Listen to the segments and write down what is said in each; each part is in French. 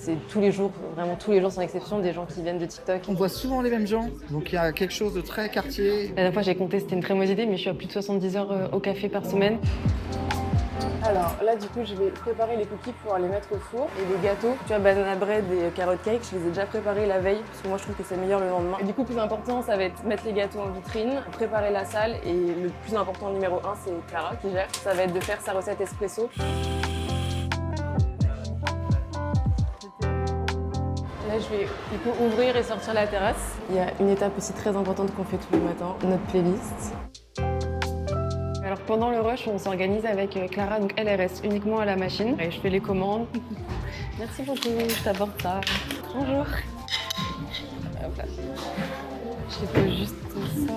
C'est tous les jours, vraiment tous les jours sans exception, des gens qui viennent de TikTok. On voit souvent les mêmes gens, donc il y a quelque chose de très quartier. La dernière fois j'ai compté, c'était une très mauvaise idée, mais je suis à plus de 70 heures au café par semaine. Alors là du coup je vais préparer les cookies pour les mettre au four et les gâteaux. Tu vois, banana bread et carrot cake, je les ai déjà préparés la veille parce que moi je trouve que c'est meilleur le lendemain. Et du coup plus important ça va être mettre les gâteaux en vitrine, préparer la salle et le plus important numéro 1 c'est Clara qui gère. Ça va être de faire sa recette espresso. Là, je vais du coup ouvrir et sortir la terrasse. Il y a une étape aussi très importante qu'on fait tous les matins, notre playlist. Alors pendant le rush, on s'organise avec Clara, donc elle reste uniquement à la machine et je fais les commandes. Merci beaucoup, je t'apporte ça. Bonjour. Hop là. Je fais juste ça.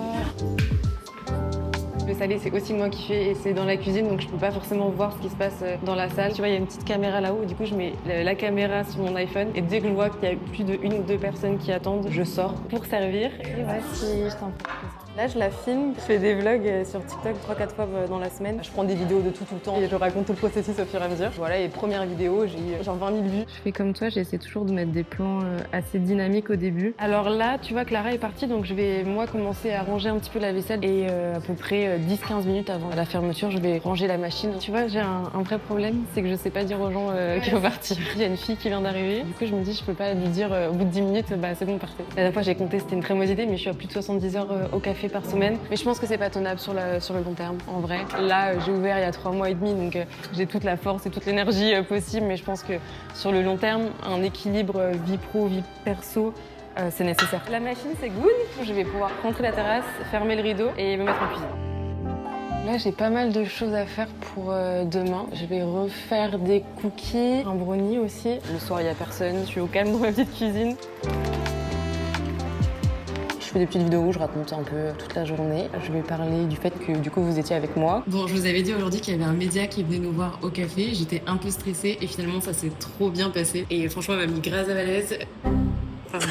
Le salé, c'est aussi moi qui fais et c'est dans la cuisine, donc je peux pas forcément voir ce qui se passe dans la salle. Tu vois, il y a une petite caméra là-haut, du coup je mets la caméra sur mon iPhone et dès que je vois qu'il y a plus de 1 ou 2 personnes qui attendent, je sors pour servir. Et voici, je t'en prie. Là, je la filme, je fais des vlogs sur TikTok 3-4 fois dans la semaine. Je prends des vidéos de tout le temps et je raconte tout le processus au fur et à mesure. Voilà, et première vidéo, j'ai eu genre 20 000 vues. Je fais comme toi, j'essaie toujours de mettre des plans assez dynamiques au début. Alors là, tu vois, Clara est partie, donc je vais moi commencer à ranger un petit peu la vaisselle et à peu près 10-15 minutes avant la fermeture, je vais ranger la machine. Tu vois, j'ai un vrai problème, c'est que je sais pas dire aux gens qu'il faut partir. Il y a une fille qui vient d'arriver, du coup je me dis je peux pas lui dire au bout de 10 minutes, bah c'est bon, partez. La dernière fois j'ai compté, c'était une très mauvaise idée, mais je suis à plus de 70 heures au café par semaine. Mais je pense que c'est pas tenable sur le long terme, en vrai. Là, j'ai ouvert il y a 3 mois et demi, donc j'ai toute la force et toute l'énergie possible, mais je pense que sur le long terme, un équilibre vie pro, vie perso, c'est nécessaire. La machine, c'est good. Je vais pouvoir rentrer la terrasse, fermer le rideau et me mettre en cuisine. Là, j'ai pas mal de choses à faire pour demain. Je vais refaire des cookies, un brownie aussi. Le soir, il n'y a personne, je suis au calme dans ma petite cuisine. Je fais des petites vidéos où je raconte un peu toute la journée. Je vais parler du fait que du coup vous étiez avec moi. Bon, je vous avais dit aujourd'hui qu'il y avait un média qui venait nous voir au café. J'étais un peu stressée et finalement ça s'est trop bien passé. Et franchement, elle m'a mis grâce à la l'aise. Pardon.